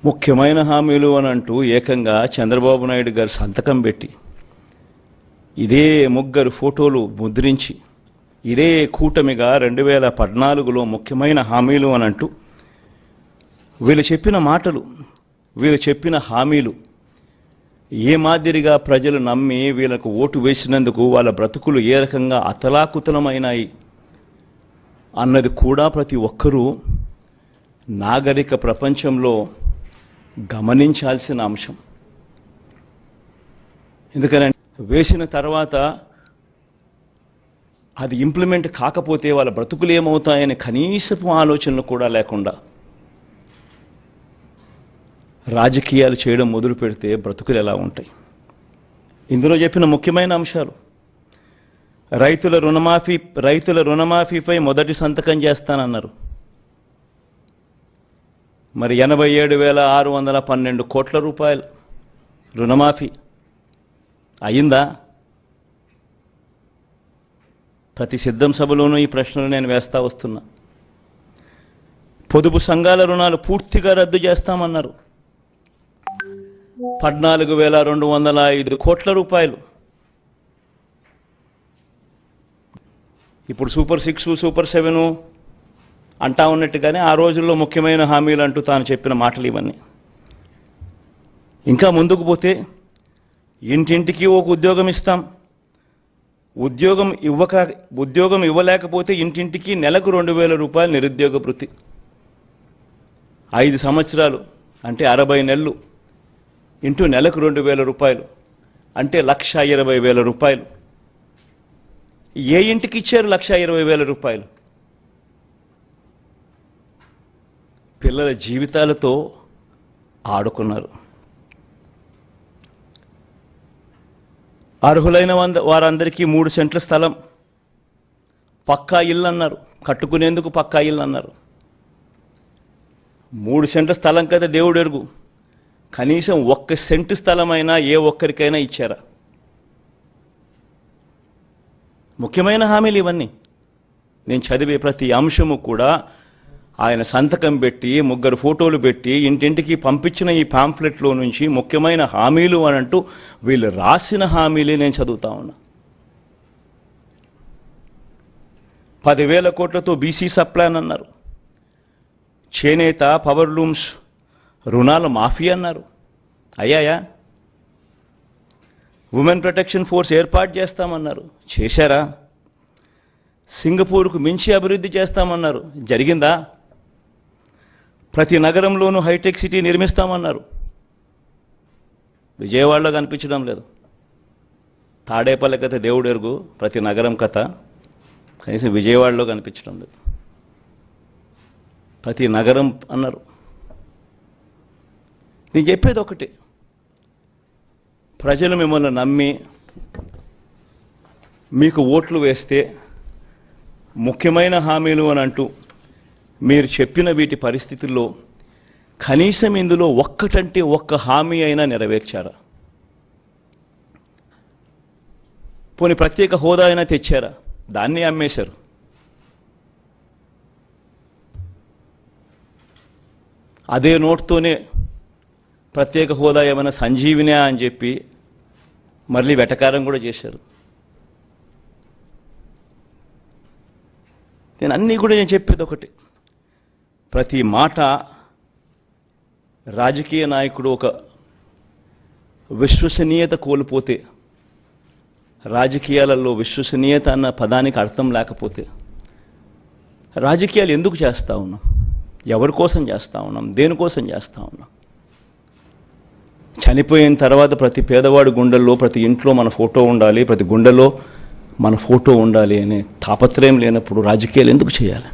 ముఖ్యమైన హామీలు అని అంటూ ఏకంగా చంద్రబాబు నాయుడు గారు సంతకం పెట్టి ఇదే ముగ్గురు ఫోటోలు ముద్రించి ఇదే కూటమిగా 2014లో ముఖ్యమైన హామీలు అని అంటూ వీళ్ళు చెప్పిన మాటలు, వీళ్ళు చెప్పిన హామీలు ఏ మాదిరిగా ప్రజలు నమ్మి వీళ్ళకు ఓటు వేసినందుకు వాళ్ళ బ్రతుకులు ఏ రకంగా అతలాకుతలమైనాయి అన్నది కూడా ప్రతి ఒక్కరూ నాగరిక ప్రపంచంలో గమనించాల్సిన అంశం. ఎందుకంటే వేసిన తర్వాత అది ఇంప్లిమెంట్ కాకపోతే వాళ్ళ బ్రతుకులు ఏమవుతాయని కనీసపు ఆలోచనలు కూడా లేకుండా రాజకీయాలు చేయడం మొదలు పెడితే బ్రతుకులు ఎలా ఉంటాయి? ఇందులో చెప్పిన ముఖ్యమైన అంశాలు, రైతుల రుణమాఫీపై మొదటి సంతకం చేస్తానన్నారు. మరి 87,612 కోట్ల రూపాయలు రుణమాఫీ అయిందా? ప్రతి సిద్ధం సభలోనూ ఈ ప్రశ్నలు నేను వేస్తా వస్తున్నా. పొదుపు సంఘాల రుణాలు పూర్తిగా రద్దు చేస్తామన్నారు. 14,205 కోట్ల రూపాయలు. ఇప్పుడు సూపర్ 6, సూపర్ 7 అంటా ఉన్నట్టుగానే ఆ రోజుల్లో ముఖ్యమైన హామీలు అంటూ తాను చెప్పిన మాటలు ఇవన్నీ. ఇంకా ముందుకు పోతే ఇంటింటికి ఒక ఉద్యోగం ఇస్తాం, ఉద్యోగం ఇవ్వలేకపోతే ఇంటింటికి నెలకు 2,000 రూపాయలు నిరుద్యోగ భృతి. 5 సంవత్సరాలు అంటే 60 నెలలు ఇంటూ నెలకు 2,000 రూపాయలు అంటే 1,20,000 రూపాయలు. ఏ ఇంటికి ఇచ్చారు 1,20,000 రూపాయలు? పిల్లల జీవితాలతో ఆడుకున్నారు. అర్హులైన వారందరికీ 3 సెంట్ల స్థలం, పక్కా ఇల్లు అన్నారు, కట్టుకునేందుకు పక్కా ఇల్లు అన్నారు. 3 సెంట్ల స్థలం కదా దేవుడు ఎరుగు, కనీసం 1 సెంటు స్థలమైనా ఏ ఒక్కరికైనా ఇచ్చారా? ముఖ్యమైన హామీలు ఇవన్నీ. నేను చదివే ప్రతి అంశము కూడా ఆయన సంతకం పెట్టి 3 ఫోటోలు పెట్టి ఇంటింటికి పంపించిన ఈ పాంఫ్లెట్లో నుంచి ముఖ్యమైన హామీలు అని అంటూ వీళ్ళు రాసిన హామీలే నేను చదువుతా ఉన్నా. 10,000 కోట్లతో బీసీ సప్లాన్ అన్నారు. చేనేత, పవర్ లూమ్స్ రుణాల మాఫీ అన్నారు. అయ్యాయా? ఉమెన్ ప్రొటెక్షన్ ఫోర్స్ ఏర్పాటు చేస్తామన్నారు. చేశారా? సింగపూర్కు మించి అభివృద్ధి చేస్తామన్నారు. జరిగిందా? ప్రతి నగరంలోనూ హైటెక్ సిటీ నిర్మిస్తామన్నారు. విజయవాడలో కనిపించడం లేదు. తాడేపల్లి కథ దేవుడు ఎరుగు, ప్రతి నగరం కథ కనీసం విజయవాడలో కనిపించడం లేదు. ప్రతి నగరం అన్నారు. నేను చెప్పేది ఒకటి, ప్రజలు మిమ్మల్ని నమ్మి మీకు ఓట్లు వేస్తే ముఖ్యమైన హామీలు అని అంటూ మీరు చెప్పిన వీటి పరిస్థితుల్లో కనీసం ఇందులో ఒక్కటంటే ఒక్క హామీ అయినా నెరవేర్చారా? పోనీ ప్రత్యేక హోదా అయినా తెచ్చారా? దాన్ని అమ్మేశారు. అదే నోట్తోనే ప్రత్యేక హోదా ఏమైనా సంజీవినే అని చెప్పి మళ్ళీ వెటకారం కూడా చేశారు. నేను చెప్పేది ఒకటి, ప్రతి మాట రాజకీయ నాయకుడు ఒక విశ్వసనీయత కోల్పోతే, రాజకీయాలలో విశ్వసనీయత అన్న పదానికి అర్థం లేకపోతే రాజకీయాలు ఎందుకు చేస్తా ఉన్నాం? ఎవరి కోసం చేస్తా ఉన్నాం? దేనికోసం చేస్తా ఉన్నాం? చనిపోయిన తర్వాత ప్రతి పేదవాడి గుండెల్లో, ప్రతి ఇంట్లో మన ఫోటో ఉండాలి, ప్రతి గుండెలో మన ఫోటో ఉండాలి అనే తాపత్రయం లేనప్పుడు రాజకీయాలు ఎందుకు చేయాలి?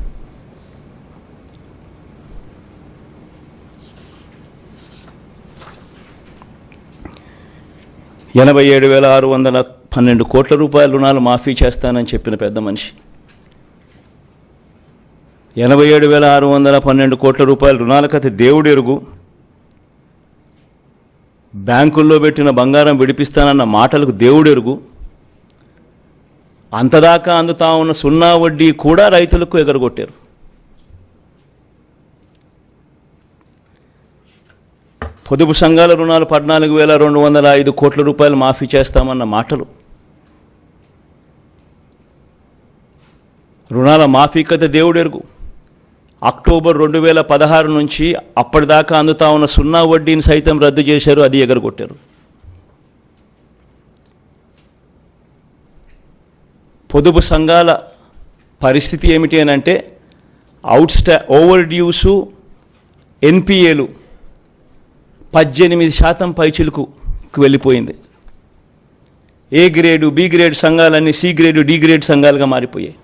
$87,612 కోట్ల రూపాయల రుణాలు మాఫీ చేస్తానని చెప్పిన పెద్ద మనిషి 87,612 కోట్ల రూపాయల రుణాల కథ దేవుడు ఎరుగు. బ్యాంకుల్లో పెట్టిన బంగారం విడిపిస్తానన్న మాటలకు దేవుడు ఎరుగు. అంతదాకా అందుతా ఉన్న సున్నా వడ్డీ కూడా రైతులకు ఎగరగొట్టారు. పొదుపు సంఘాల రుణాలు 14,205 కోట్ల రూపాయలు మాఫీ చేస్తామన్న మాటలు, రుణాల మాఫీ కథ దేవుడెరుగు. అక్టోబర్ 2016 నుంచి అప్పటిదాకా అందుతా ఉన్న సున్నా వడ్డీని సైతం రద్దు చేశారు, అది ఎగరగొట్టారు. పొదుపు సంఘాల పరిస్థితి ఏమిటి అని అంటే ఓవర్ డ్యూసు ఎన్పిఏలు 18% పైచిలకు వెళ్ళిపోయింది. ఏ గ్రేడు బి గ్రేడ్ సంఘాలన్నీ సి గ్రేడు డి గ్రేడ్ సంఘాలుగా మారిపోయాయి.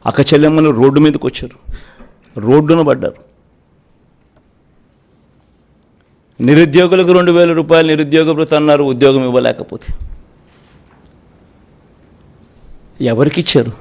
అక్క చెల్లెమ్మలు రోడ్డు మీదకి వచ్చారు, రోడ్డున పడ్డారు. నిరుద్యోగులకు 2,000 రూపాయలు నిరుద్యోగ భృతి అన్నారు, ఉద్యోగం ఇవ్వలేకపోతే ఎవరికిచ్చారు?